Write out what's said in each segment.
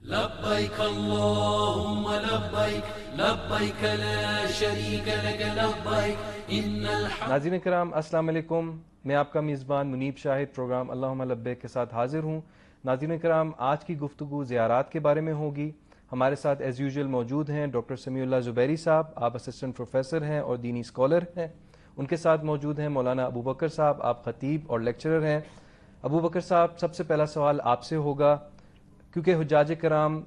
لبيك اللهم لبيك لبيك لا شريك لك لبيك إن الحمد. ناظرین کرام السلام علیکم، میں آپ کا میزبان منیب شاہد پروگرام اللہم لبیک کے ساتھ حاضر ہوں۔ ناظرین کرام، آج کی گفتگو زیارات کے بارے میں ہوگی۔ ہمارے ساتھ ایز یوزول موجود ہیں ڈاکٹر سمیع اللہ زبیری صاحب، آپ اسسٹنٹ پروفیسر ہیں اور دینی اسکالر ہیں۔ ان کے ساتھ موجود ہیں مولانا ابو بکر صاحب، آپ خطیب اور لیکچرر ہیں۔ ابو بکر صاحب، سب سے پہلا سوال آپ سے ہوگا، کیونکہ حجاج کرام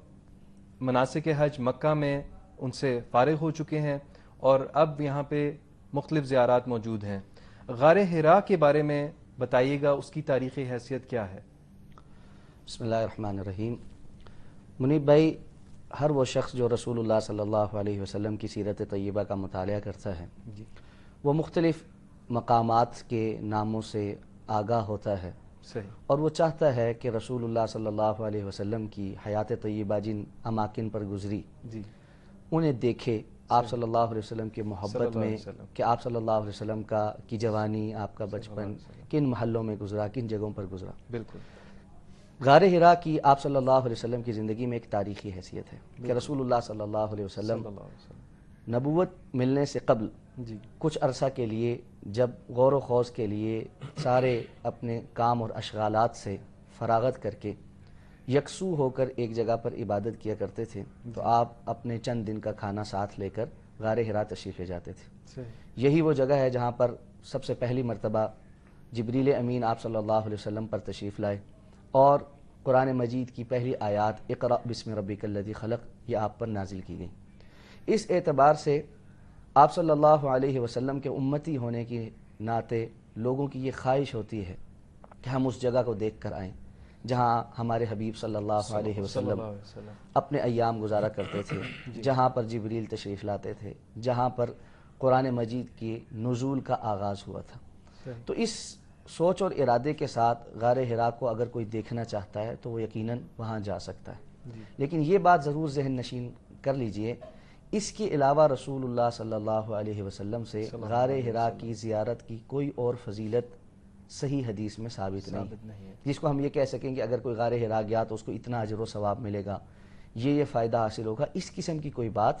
مناسک حج مکہ میں ان سے فارغ ہو چکے ہیں اور اب یہاں پہ مختلف زیارات موجود ہیں، غار حرا کے بارے میں بتائیے گا، اس کی تاریخی حیثیت کیا ہے؟ بسم اللہ الرحمن الرحیم۔ منیب بھائی، ہر وہ شخص جو رسول اللہ صلی اللہ علیہ وسلم کی سیرت طیبہ کا مطالعہ کرتا ہے جی، وہ مختلف مقامات کے ناموں سے آگاہ ہوتا ہے، صحیح، اور وہ چاہتا ہے کہ رسول اللہ صلی اللہ علیہ وسلم کی حیات طیبہ جن اماکن پر گزری جی، انہیں دیکھے، آپ صلی اللہ علیہ وسلم کی صلی محبت اللہ میں علیہ وسلم، کہ آپ صلی اللہ علیہ وسلم کی جوانی، آپ کا صلی اللہ بچپن علیہ وسلم، کن محلوں میں گزرا، کن جگہوں پر گزرا۔ بالکل، غار حرا کی آپ صلی اللہ علیہ وسلم کی زندگی میں ایک تاریخی حیثیت ہے کہ رسول اللہ صلی اللہ علیہ وسلم صلی اللہ علیہ وسلم، نبوت ملنے سے قبل جی، کچھ عرصہ کے لیے جب غور و خوض کے لیے سارے اپنے کام اور اشغالات سے فراغت کر کے یکسو ہو کر ایک جگہ پر عبادت کیا کرتے تھے، تو آپ اپنے چند دن کا کھانا ساتھ لے کر غار حرا تشریف لے جاتے تھے۔ صحیح، یہی وہ جگہ ہے جہاں پر سب سے پہلی مرتبہ جبریل امین آپ صلی اللہ علیہ وسلم پر تشریف لائے اور قرآن مجید کی پہلی آیات اقرأ بسم ربک الذی خلق یہ آپ پر نازل کی گئی۔ اس اعتبار سے آپ صلی اللہ علیہ وسلم کے امتی ہونے کی ناطے لوگوں کی یہ خواہش ہوتی ہے کہ ہم اس جگہ کو دیکھ کر آئیں جہاں ہمارے حبیب صلی اللہ علیہ صلی وسلم اللہ علیہ وسلم، اپنے ایام گزارا کرتے تھے، جہاں پر جبریل تشریف لاتے تھے، جہاں پر قرآن مجید کی نزول کا آغاز ہوا تھا۔ صحیح، تو اس سوچ اور ارادے کے ساتھ غار حرا کو اگر کوئی دیکھنا چاہتا ہے تو وہ یقیناً وہاں جا سکتا ہے۔ جی، لیکن یہ بات ضرور ذہن نشین کر لیجئے، اس کے علاوہ رسول اللہ صلی اللہ علیہ وسلم سے صلی اللہ غار علیہ حرا وسلم کی زیارت کی کوئی اور فضیلت صحیح حدیث میں ثابت نہیں ہے، جس کو ہم یہ کہہ سکیں کہ اگر کوئی غار حرا گیا تو اس کو اتنا اجر و ثواب ملے گا، یہ فائدہ حاصل ہوگا، اس قسم کی کوئی بات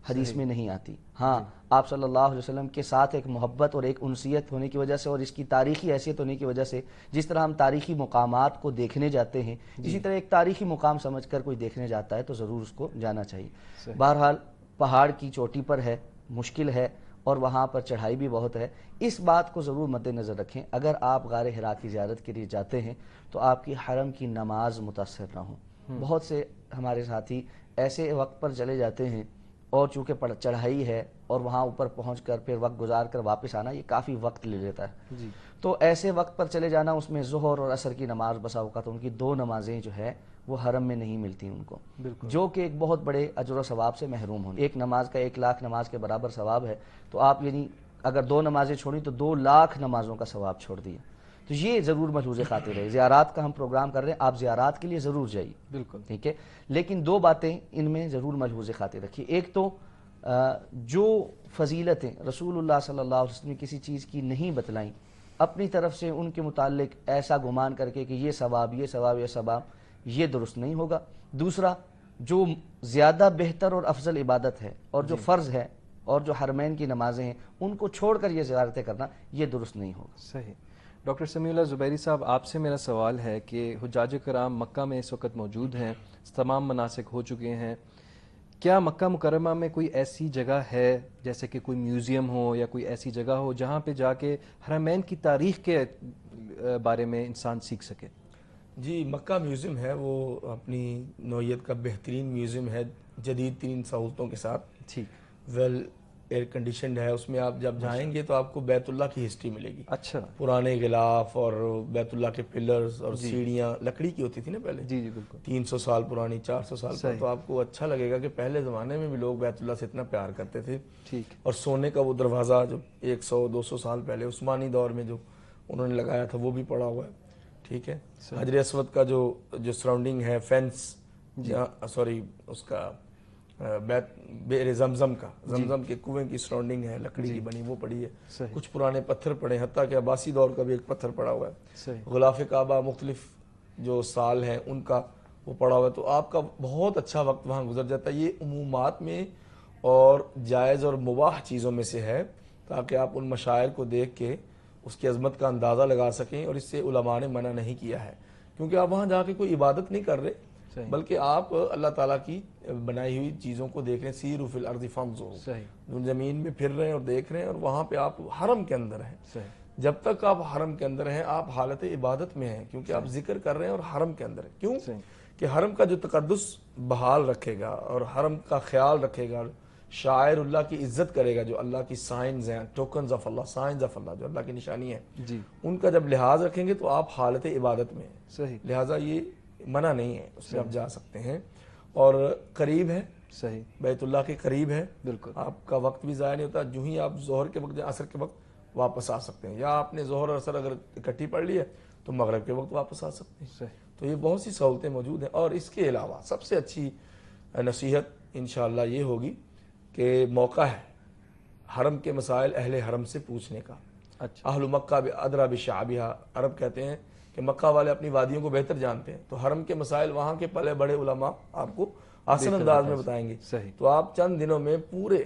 حدیث میں نہیں آتی۔ ہاں، آپ صلی اللہ علیہ وسلم کے ساتھ ایک محبت اور ایک انسیت ہونے کی وجہ سے اور اس کی تاریخی حیثیت ہونے کی وجہ سے جس طرح ہم تاریخی مقامات کو دیکھنے جاتے ہیں، اسی طرح ایک تاریخی مقام سمجھ کر کوئی دیکھنے جاتا ہے تو ضرور اس کو جانا چاہیے۔ بہرحال پہاڑ کی چوٹی پر ہے، مشکل ہے اور وہاں پر چڑھائی بھی بہت ہے، اس بات کو ضرور مد نظر رکھیں اگر آپ غار حرا کی زیارت کے لیے جاتے ہیں تو آپ کی حرم کی نماز متاثر نہ ہو۔ بہت سے ہمارے ساتھی ایسے وقت پر چلے جاتے ہیں اور چونکہ چڑھائی ہے اور وہاں اوپر پہنچ کر پھر وقت گزار کر واپس آنا یہ کافی وقت لے لیتا ہے، جی، تو ایسے وقت پر چلے جانا اس میں ظہر اور عصر کی نماز بسا اوقات ان کی دو نمازیں جو ہے وہ حرم میں نہیں ملتی ان کو، بالکل، جو کہ ایک بہت بڑے اجر و ثواب سے محروم ہونے۔ ایک نماز کا 1,00,000 نماز کے برابر ثواب ہے، تو آپ یعنی اگر 2 نمازیں چھوڑیں تو 2,00,000 نمازوں کا ثواب چھوڑ دیا، تو یہ ضرور ملحوظ خاطر ہے۔ زیارات کا ہم پروگرام کر رہے ہیں، آپ زیارات کے لیے ضرور جائیے، بالکل، ٹھیک ہے، لیکن 2 باتیں ان میں ضرور ملحوظ خاطر رکھیے۔ ایک تو جو فضیلتیں رسول اللہ صلی اللہ علیہ وسلم نے کسی چیز کی نہیں بتلائیں، اپنی طرف سے ان کے متعلق ایسا گمان کر کے کہ یہ ثواب یہ ثواب یہ ثواب، یہ درست نہیں ہوگا۔ دوسرا، جو زیادہ بہتر اور افضل عبادت ہے اور جو فرض ہے اور جو حرمین کی نمازیں ہیں ان کو چھوڑ کر یہ زیارتیں کرنا یہ درست نہیں ہوگا۔ صحیح۔ ڈاکٹر سمیع اللہ زبیری صاحب، آپ سے میرا سوال ہے کہ حجاج کرام مکہ میں اس وقت موجود ہیں، تمام مناسک ہو چکے ہیں، کیا مکہ مکرمہ میں کوئی ایسی جگہ ہے جیسے کہ کوئی میوزیم ہو یا کوئی ایسی جگہ ہو جہاں پہ جا کے حرمین کی تاریخ کے بارے میں انسان سیکھ سکے؟ جی، مکہ میوزیم ہے، وہ اپنی نوعیت کا بہترین میوزیم ہے، جدید ترین سہولتوں کے ساتھ، ٹھیک، ویل ایئر کنڈیشنڈ ہے۔ اس میں آپ جب جائیں گے تو آپ کو بیت اللہ کی ہسٹری ملے گی، اچھا، پرانے غلاف اور بیت اللہ کے پلرز اور سیڑھیاں لکڑی کی ہوتی تھی نا پہلے، جی جی بالکل، 300 سال پرانی، 400 سال پر، تو آپ کو اچھا لگے گا کہ پہلے زمانے میں بھی لوگ بیت اللہ سے اتنا پیار کرتے تھے۔ ٹھیک، اور سونے کا وہ دروازہ جو 100-200 سال پہلے عثمانی دور میں جو انہوں نے لگایا تھا وہ بھی پڑا ہوا ہے، ٹھیک ہے۔ حجر اسود کا جو سراؤنڈنگ ہے، فینس، سوری اس کا بئر زمزم کا، زمزم کے کنویں کی سراؤنڈنگ ہے، لکڑی کی بنی، وہ پڑی ہے۔ کچھ پرانے پتھر پڑے، حتیٰ کہ عباسی دور کا بھی ایک پتھر پڑا ہوا ہے۔ غلاف کعبہ مختلف جو سال ہیں ان کا، وہ پڑا ہوا ہے، تو آپ کا بہت اچھا وقت وہاں گزر جاتا ہے. یہ عمومات میں اور جائز اور مباح چیزوں میں سے ہے، تاکہ آپ ان مشاعر کو دیکھ کے اس کی عظمت کا اندازہ لگا سکیں. اور اس سے علماء نے منع نہیں کیا ہے، کیونکہ آپ وہاں جا کے کوئی عبادت نہیں کر رہے، بلکہ آپ اللہ تعالیٰ کی بنائی ہوئی چیزوں کو دیکھ رہے ہیں. سیروا فی الارض فانظروا، زمین میں پھر رہے ہیں اور دیکھ رہے ہیں، اور وہاں پہ آپ حرم کے اندر ہیں. جب تک آپ حرم کے اندر ہیں آپ حالت عبادت میں ہیں، کیونکہ آپ ذکر کر رہے ہیں اور حرم کے اندر ہیں. کیوں کہ حرم کا جو تقدس بحال رکھے گا اور حرم کا خیال رکھے گا، شاعر اللہ کی عزت کرے گا، جو اللہ کی سائنز ہیں، tokens of Allah, signs of Allah, جو اللہ کی نشانی ہے، ان کا جب لحاظ رکھیں گے تو آپ حالت عبادت میں ہیں. لہٰذا یہ منع نہیں ہے، اس میں آپ جا سکتے ہیں. اور قریب ہے، صحیح، بیت اللہ کے قریب ہے، بالکل. آپ کا وقت بھی ضائع نہیں ہوتا. جو ہی آپ ظہر کے وقت یا عصر کے وقت واپس آ سکتے ہیں، یا آپ نے ظہر اور عصر اگر اکٹھی پڑھ لی ہے تو مغرب کے وقت واپس آ سکتے ہیں. تو یہ بہت سی سہولتیں موجود ہیں. اور اس کے علاوہ سب سے اچھی نصیحت انشاءاللہ یہ ہوگی کہ موقع ہے حرم کے مسائل اہل حرم سے پوچھنے کا. اہل مکہ ادری بشعابہا، عرب کہتے ہیں کہ مکہ والے اپنی وادیوں کو بہتر جانتے ہیں، تو حرم کے مسائل وہاں کے پلے بڑے علماء آپ کو آسان انداز میں بتائیں گے. تو آپ چند دنوں میں پورے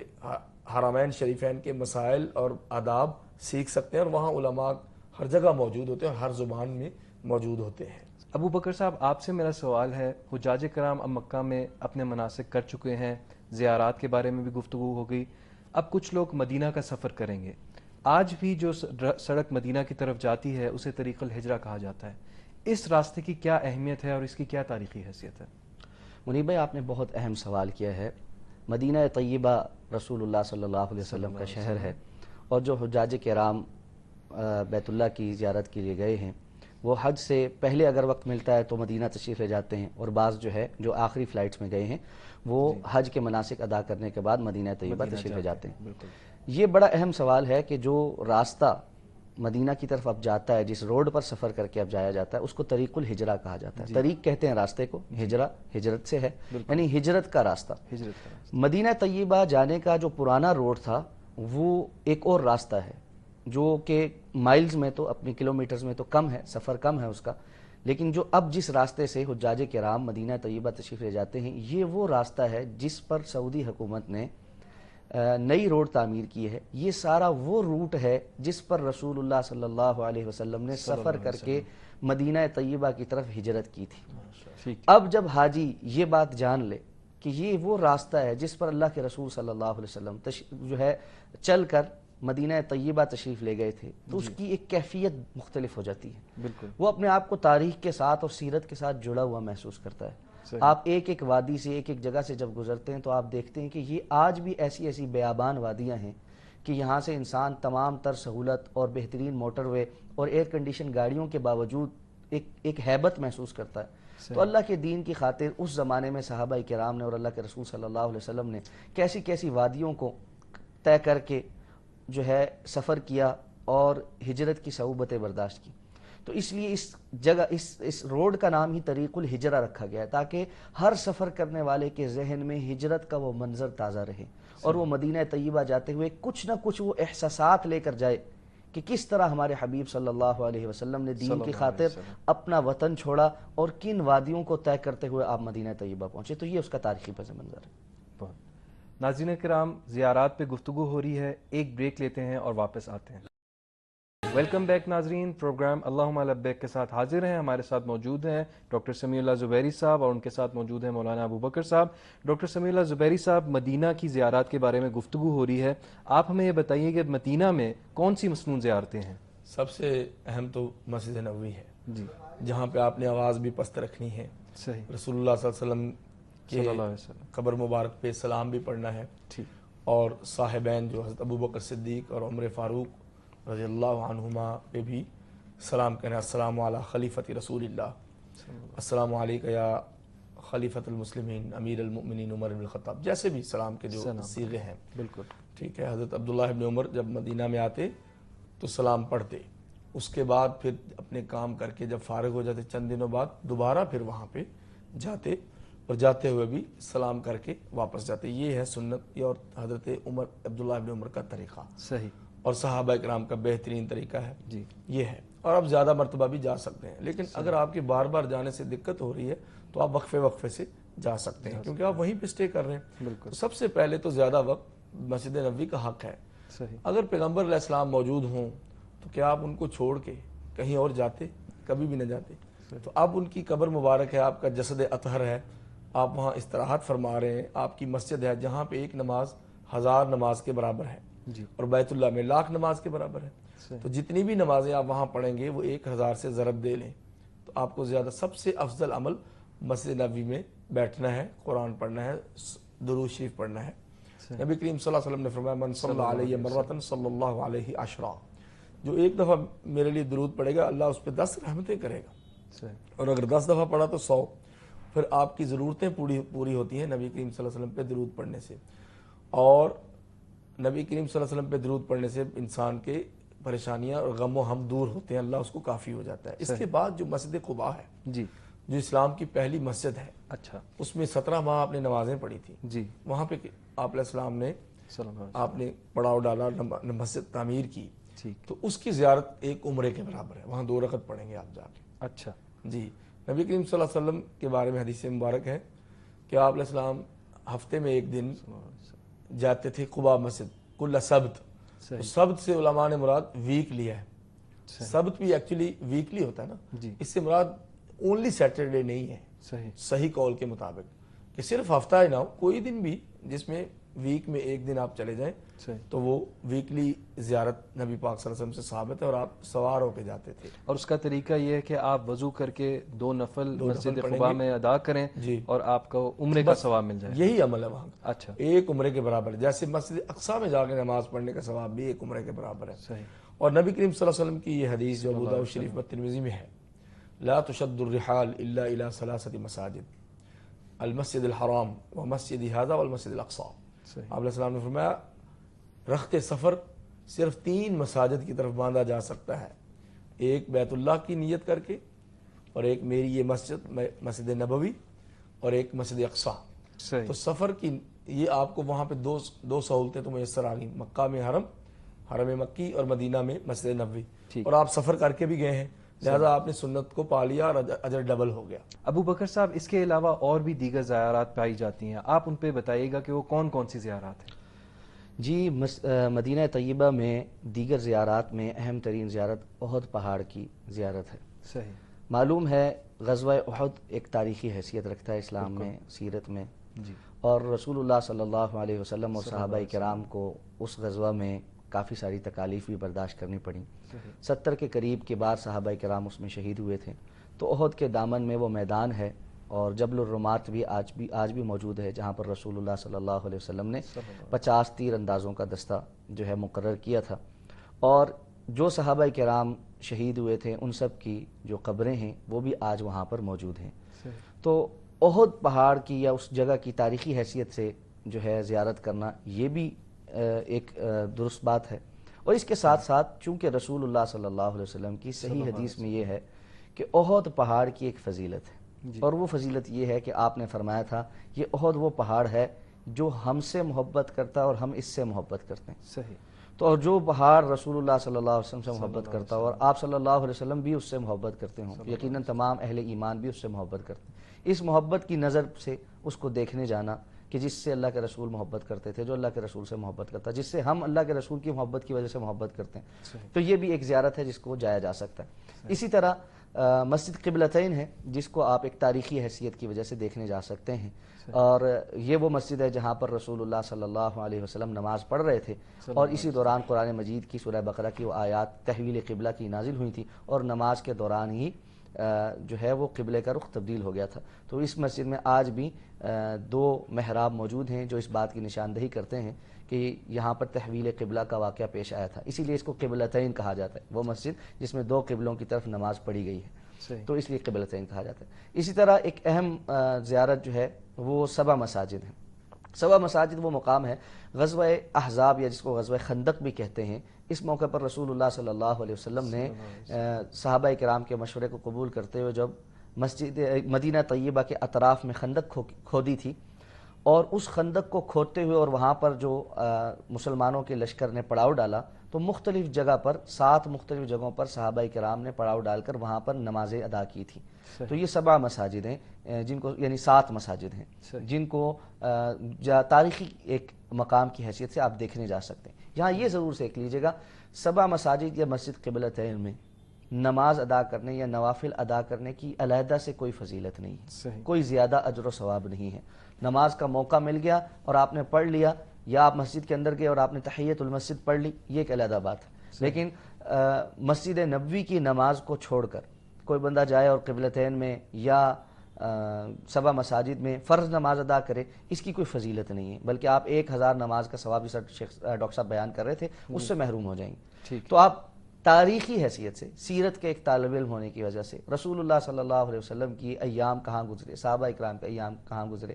حرمین شریفین کے مسائل اور آداب سیکھ سکتے ہیں، اور وہاں علماء ہر جگہ موجود ہوتے ہیں اور ہر زبان میں موجود ہوتے ہیں. ابو بکر صاحب، آپ سے میرا سوال ہے، حجاج کرام اب مکہ میں اپنے مناسک کر چکے ہیں، زیارات کے بارے میں بھی گفتگو ہو گئی، اب کچھ لوگ مدینہ کا سفر کریں گے. آج بھی جو سڑک مدینہ کی طرف جاتی ہے اسے طریق الہجرہ کہا جاتا ہے. اس راستے کی کیا اہمیت ہے اور اس کی کیا تاریخی حیثیت ہے؟ منیب بھائی، آپ نے بہت اہم سوال کیا ہے. مدینہ طیبہ رسول اللہ صلی اللہ علیہ وسلم کا شہر ہے، اور جو حجاج کرام بیت اللہ کی زیارت کے لیے گئے ہیں وہ حج سے پہلے اگر وقت ملتا ہے تو مدینہ تشریف لے جاتے ہیں، اور بعض جو ہے جو آخری فلائٹس میں گئے ہیں وہ حج کے مناسک ادا کرنے کے بعد مدینہ طیبہ تشریف لے جاتے ہیں. یہ بڑا اہم سوال ہے کہ جو راستہ مدینہ کی طرف اب جاتا ہے، جس روڈ پر سفر کر کے اب جایا جاتا ہے، اس کو طریق الہجرہ کہا جاتا ہے. طریق کہتے ہیں راستے کو، ہجرہ ہجرت سے ہے، یعنی ہجرت کا راستہ. مدینہ طیبہ جانے کا جو پرانا روڈ تھا وہ ایک اور راستہ ہے جو کہ مائلز میں تو اپنی کلومیٹرز میں تو کم ہے، سفر کم ہے اس کا، لیکن جو اب جس راستے سے حجاج کرام مدینہ طیبہ تشریف لے جاتے ہیں یہ وہ راستہ ہے جس پر سعودی حکومت نے نئی روڈ تعمیر کی ہے. یہ سارا وہ روٹ ہے جس پر رسول اللہ صلی اللہ علیہ وسلم نے سفر کر کے مدینہ طیبہ کی طرف ہجرت کی تھی. اب جب حاجی یہ بات جان لے کہ یہ وہ راستہ ہے جس پر اللہ کے رسول صلی اللہ علیہ وسلم جو ہے چل کر مدینہ طیبہ تشریف لے گئے تھے، تو اس کی ایک کیفیت مختلف ہو جاتی ہے. بالکل، وہ اپنے آپ کو تاریخ کے ساتھ اور سیرت کے ساتھ جڑا ہوا محسوس کرتا ہے. آپ ایک ایک وادی سے، ایک ایک جگہ سے جب گزرتے ہیں تو آپ دیکھتے ہیں کہ یہ آج بھی ایسی ایسی بیابان وادیاں ہیں کہ یہاں سے انسان تمام تر سہولت اور بہترین موٹر وے اور ایئر کنڈیشن گاڑیوں کے باوجود ایک ہیبت محسوس کرتا ہے. تو اللہ کے دین کی خاطر اس زمانے میں صحابہ کرام نے اور اللہ کے رسول صلی اللہ علیہ وسلم نے کیسی کیسی وادیوں کو طے کر کے جو ہے سفر کیا اور ہجرت کی صعوبتیں برداشت کی. تو اس لیے اس جگہ اس روڈ کا نام ہی طریق الہجرہ رکھا گیا ہے، تاکہ ہر سفر کرنے والے کے ذہن میں ہجرت کا وہ منظر تازہ رہے اور وہ مدینہ طیبہ جاتے ہوئے کچھ نہ کچھ وہ احساسات لے کر جائے کہ کس طرح ہمارے حبیب صلی اللہ علیہ وسلم نے دین کی خاطر اپنا وطن چھوڑا اور کن وادیوں کو طے کرتے ہوئے آپ مدینہ طیبہ پہنچے. تو یہ اس کا تاریخی پس منظر ہے. ناظرین کرام، زیارات پہ گفتگو ہو رہی ہے، ایک بریک لیتے ہیں اور واپس آتے ہیں. ویلکم بیک ناظرین، پروگرام اللہم لبیک کے ساتھ حاضر ہیں. ہمارے ساتھ موجود ہیں ڈاکٹر سمیع اللہ زبیری صاحب اور ان کے ساتھ موجود ہیں مولانا ابو بکر صاحب. ڈاکٹر سمیع اللہ زبیری صاحب، مدینہ کی زیارات کے بارے میں گفتگو ہو رہی ہے، آپ ہمیں یہ بتائیے کہ مدینہ میں کون سی مسنون زیارتیں ہیں؟ سب سے اہم تو مسجد نبوی ہے جی، جہاں پہ آپ نے آواز بھی پست رکھنی ہے. صحیح، رسول اللہ صلی اللہ علیہ وسلم کے قبر مبارک پہ سلام بھی پڑھنا ہے. ٹھیک، اور صاحبین جو حضرت ابو بکر صدیق اور عمر فاروق رضی اللہ عنہما پہ بھی سلام کہنا. السلام علی خلیفۃ رسول اللہ، السلام علیکم یا خلیفۃ المسلمین امیر المؤمنین عمر بن الخطاب، جیسے بھی سلام کے جو صیغے ہیں. بالکل ٹھیک ہے. حضرت عبداللہ ابن عمر جب مدینہ میں آتے تو سلام پڑھتے، اس کے بعد پھر اپنے کام کر کے جب فارغ ہو جاتے چند دنوں بعد دوبارہ پھر وہاں پہ جاتے اور جاتے ہوئے بھی سلام کر کے واپس جاتے. یہ ہے سنت اور حضرت عمر عبداللہ ابن عمر کا طریقہ. صحیح، اور صحابہ کرام کا بہترین طریقہ ہے جی، یہ ہے. اور آپ زیادہ مرتبہ بھی جا سکتے ہیں، لیکن اگر آپ کے بار بار جانے سے دقت ہو رہی ہے تو آپ وقفے وقفے سے جا سکتے ہیں کیونکہ آپ وہیں پہ اسٹے کر رہے ہیں. بالکل. تو سب سے پہلے تو زیادہ وقت مسجد نبوی کا حق ہے. صحیح. اگر پیغمبر علیہ السلام موجود ہوں تو کیا آپ ان کو چھوڑ کے کہیں اور جاتے؟ کبھی بھی نہ جاتے. تو اب ان کی قبر مبارک ہے, آپ کا جسد اطہر ہے, آپ وہاں استراحت فرما رہے ہیں, آپ کی مسجد ہے جہاں پہ ایک نماز 1000 نماز کے برابر ہے جی. اور بیت اللہ میں 1,00,000 نماز کے برابر ہے. تو جتنی بھی نمازیں آپ وہاں پڑھیں گے وہ 1000 سے ضرب دے لیں تو آپ کو زیادہ سب سے افضل عمل مسجد نبوی میں بیٹھنا ہے, قرآن پڑھنا ہے, درود شریف پڑھنا ہے. نبی کریم صلی اللہ علیہ وسلم نے فرمایا من صلی علیہ مرۃ صلی اللہ علیہ عشرا, جو ایک دفعہ میرے لیے درود پڑھے گا اللہ اس پہ 10 رحمتیں کرے گا, اور اگر 10 دفعہ پڑھا تو 100. پھر آپ کی ضرورتیں پوری ہوتی ہیں نبی کریم صلی اللہ علیہ وسلم پہ درود پڑھنے سے, اور نبی کریم صلی اللہ علیہ وسلم پہ درود پڑھنے سے انسان کے پریشانیاں اور غم و ہم دور ہوتے ہیں, اللہ اس کو کافی ہو جاتا ہے. اس کے بعد جو مسجد قباء ہے جی, جو اسلام کی پہلی مسجد ہے, اچھا, اس میں 17 ماہ آپ نے نمازیں پڑھی تھی. جی, وہاں پہ آپ علیہ السلام نے سلام علیکم. آپ نے پڑاؤ ڈالا, مسجد تعمیر کی, ٹھیک, تو اس کی زیارت ایک عمرے کے برابر ہے. وہاں 2 رکعت پڑھیں گے آپ جا کے. اچھا جی. نبی کریم صلی اللہ علیہ وسلم کے بارے میں حدیث مبارک ہے کہ آپ علیہ السلام ہفتے میں ایک دن جاتے تھے قباء مسجد کل سبت. سبت سے علماء نے مراد ویک لیا ہے. سبت بھی ایکچولی ویکلی ہوتا ہے نا, جی, اس سے مراد اونلی سیٹرڈے نہیں ہے صحیح, صحیح قول کے مطابق, کہ صرف ہفتہ ہی نہ ہو, کوئی دن بھی جس میں ویک میں ایک دن آپ چلے جائیں صحیح. تو وہ ویکلی زیارت نبی پاک صلی اللہ علیہ وسلم سے ثابت ہے, اور آپ سوار ہو کے جاتے تھے. اور اس کا طریقہ یہ ہے کہ آپ وضو کر کے 2 نفل مسجد پڑھیں قباء گے میں ادا کریں جی, اور آپ کو عمرے کا ثواب مل جائے. یہی عمل ہے وہاں کا, اچھا, ایک عمرے کے برابر ہے. جیسے مسجد اقصیٰ میں جا کے نماز پڑھنے کا ثواب بھی ایک عمرے کے برابر ہے. صحیح. اور نبی کریم صلی اللہ علیہ وسلم کی یہ حدیث جو ابو داؤد شریف و ترمذی میں ہے, لا تشد الرحال الا الى 3 مساجد المسجد الحرام ومسجد هذا والمسجد الاقصى. آپ علیہ السلام نے فرمایا رخت سفر صرف 3 مساجد کی طرف باندھا جا سکتا ہے, ایک بیت اللہ کی نیت کر کے, اور ایک میری یہ مسجد مسجد نبوی, اور ایک مسجد اقصیٰ. تو سفر کی یہ آپ کو وہاں پہ دو سہولتیں تو میسر آ گئیں, مکہ میں حرم مکی اور مدینہ میں مسجد نبوی, اور آپ سفر کر کے بھی گئے ہیں, لہذا آپ نے سنت کو پا لیا اور اجر ڈبل ہو گیا. ابو بکر صاحب, اس کے علاوہ اور بھی دیگر زیارات پائی جاتی ہیں, آپ ان پہ بتائیے گا کہ وہ کون کون سی زیارات ہیں. جی, مدینہ طیبہ میں دیگر زیارات میں اہم ترین زیارت احد پہاڑ کی زیارت ہے. صحیح. معلوم ہے غزوہ احد ایک تاریخی حیثیت رکھتا ہے اسلام میں, سیرت میں, جی, اور رسول اللہ صلی اللہ علیہ وسلم اور صحابہ کرام کو اس غزوہ میں کافی ساری تکالیف بھی برداشت کرنی پڑیں. 70 کے قریب کے بعد صحابہ کرام اس میں شہید ہوئے تھے. تو احد کے دامن میں وہ میدان ہے, اور جبل الرمات بھی آج بھی موجود ہے, جہاں پر رسول اللہ صلی اللہ علیہ وسلم نے 50 تیر اندازوں کا دستہ جو ہے مقرر کیا تھا. اور جو صحابہ کرام شہید ہوئے تھے ان سب کی جو قبریں ہیں وہ بھی آج وہاں پر موجود ہیں. تو احد پہاڑ کی یا اس جگہ کی تاریخی حیثیت سے جو ہے زیارت کرنا یہ بھی ایک درست بات ہے. اور اس کے ساتھ ساتھ چونکہ رسول اللہ صلی اللہ علیہ وسلم کی صحیح حدیث میں یہ ہے کہ احد پہاڑ کی ایک فضیلت ہے, اور وہ فضیلت یہ ہے کہ آپ نے فرمایا تھا یہ احد وہ پہاڑ ہے جو ہم سے محبت کرتا ہے اور ہم اس سے محبت کرتے ہیں. صحیح. تو اور جو پہاڑ رسول اللہ صلی اللہ علیہ وسلم سے محبت کرتا ہو اور آپ صلی اللہ علیہ وسلم بھی اس سے محبت کرتے ہوں, یقیناً تمام اہل ایمان بھی اس سے محبت کرتے ہیں. اس محبت کی نظر سے اس کو دیکھنے جانا کہ جس سے اللہ کے رسول محبت کرتے تھے, جو اللہ کے رسول سے محبت کرتا ہے, جس سے ہم اللہ کے رسول کی محبت کی وجہ سے محبت کرتے ہیں, تو یہ بھی ایک زیارت ہے جس کو جایا جا سکتا ہے. اسی طرح مسجد قبلتین ہے جس کو آپ ایک تاریخی حیثیت کی وجہ سے دیکھنے جا سکتے ہیں, اور یہ وہ مسجد ہے جہاں پر رسول اللہ صلی اللہ علیہ وسلم نماز پڑھ رہے تھے, اور اسی دوران قرآن مجید کی سورہ بقرہ کی وہ آیات تحویل قبلہ کی نازل ہوئی تھی, اور نماز کے دوران ہی جو ہے وہ قبلے کا رخ تبدیل ہو گیا تھا. تو اس مسجد میں آج بھی 2 محراب موجود ہیں جو اس بات کی نشاندہی کرتے ہیں کہ یہاں پر تحویل قبلہ کا واقعہ پیش آیا تھا, اسی لیے اس کو قبلتین کہا جاتا ہے, وہ مسجد جس میں 2 قبلوں کی طرف نماز پڑھی گئی ہے, تو اس لیے قبلتین کہا جاتا ہے. اسی طرح ایک اہم زیارت جو ہے وہ 7 مساجد ہیں. 7 مساجد وہ مقام ہے غزوہ احزاب یا جس کو غزوہ خندق بھی کہتے ہیں. اس موقع پر رسول اللہ صلی اللہ علیہ وسلم نے صحابہ کرام کے مشورے کو قبول کرتے ہوئے جب مسجد مدینہ طیبہ کے اطراف میں خندق کھودی تھی, اور اس خندق کو کھودتے ہوئے اور وہاں پر جو مسلمانوں کے لشکر نے پڑاؤ ڈالا تو مختلف جگہ پر 7 مختلف جگہوں پر صحابہ کرام نے پڑاؤ ڈال کر وہاں پر نمازیں ادا کی تھیں. تو یہ 7 مساجد ہیں جن کو یعنی 7 مساجد ہیں جن کو تاریخی ایک مقام کی حیثیت سے آپ دیکھنے جا سکتے ہیں. یہاں یہ ضرور سیکھ لیجئے گا 7 مساجد یا مسجد قبلتین میں نماز ادا کرنے یا نوافل ادا کرنے کی علیحدہ سے کوئی فضیلت نہیں ہے, کوئی زیادہ اجر و ثواب نہیں ہے. نماز کا موقع مل گیا اور آپ نے پڑھ لیا, یا آپ مسجد کے اندر گئے اور آپ نے تحیۃ المسجد پڑھ لی, یہ ایک علیحدہ بات ہے. لیکن مسجد نبوی کی نماز کو چھوڑ کر کوئی بندہ جائے اور قبلتین میں یا 7 مساجد میں فرض نماز ادا کرے, اس کی کوئی فضیلت نہیں ہے, بلکہ آپ 1000 نماز کا ثواب ڈاکٹر صاحب بیان کر رہے تھے اس سے محروم ہو جائیں گے. تو آپ تاریخی حیثیت سے, سیرت کے ایک طالب علم ہونے کی وجہ سے, رسول اللہ صلی اللہ علیہ وسلم کی ایام کہاں گزرے, صحابہ اکرام کے ایام کہاں گزرے,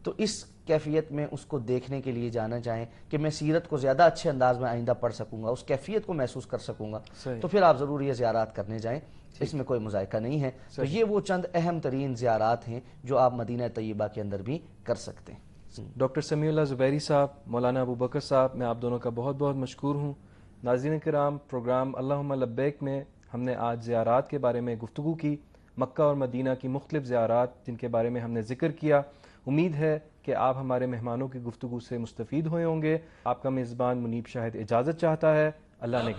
تو اس کیفیت میں اس کو دیکھنے کے لیے جانا چاہیں کہ میں سیرت کو زیادہ اچھے انداز میں آئندہ پڑھ سکوں گا, اس کیفیت کو محسوس کر سکوں گا, تو پھر آپ ضرور یہ زیارات کرنے جائیں, اس میں کوئی مذائقہ نہیں ہے. تو یہ وہ چند اہم ترین زیارات ہیں جو آپ مدینہ طیبہ کے اندر بھی کر سکتے ہیں. ڈاکٹر سمیع اللہ زبیری صاحب, مولانا ابو بکر صاحب, میں آپ دونوں کا بہت بہت مشکور ہوں. ناظرین کرام, پروگرام اللہم لبیک میں ہم نے آج زیارات کے بارے میں گفتگو کی, مکہ اور مدینہ کی مختلف زیارات جن کے بارے میں ہم نے ذکر کیا. امید ہے کہ آپ ہمارے مہمانوں کی گفتگو سے مستفید ہوئے ہوں گے. آپ کا میزبان منیب شاہد اجازت چاہتا ہے. اللہ نے